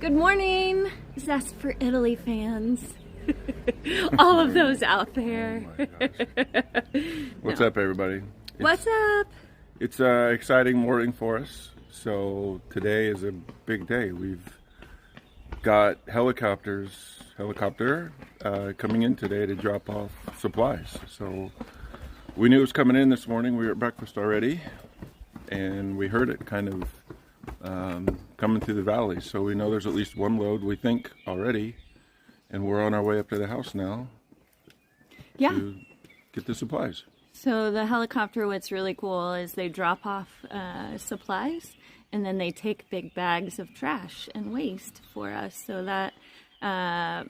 Good morning, Zest for Italy fans. All of those out there. Oh my gosh. What's up, everybody? What's up? It's an exciting morning for us. So today is a big day. We've got helicopter coming in today to drop off supplies. So we knew it was coming in this morning. We were at breakfast already, and we heard it kind of coming through the valley. So we know there's at least one load, we think, already, and we're on our way up to the house now to get the supplies. So the helicopter, what's really cool is they drop off supplies, and then they take big bags of trash and waste for us, so that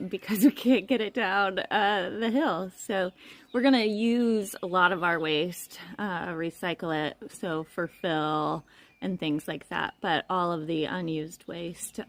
because we can't get it down the hill. So we're gonna use a lot of our waste, recycle it, so for fill and things like that, but all of the unused waste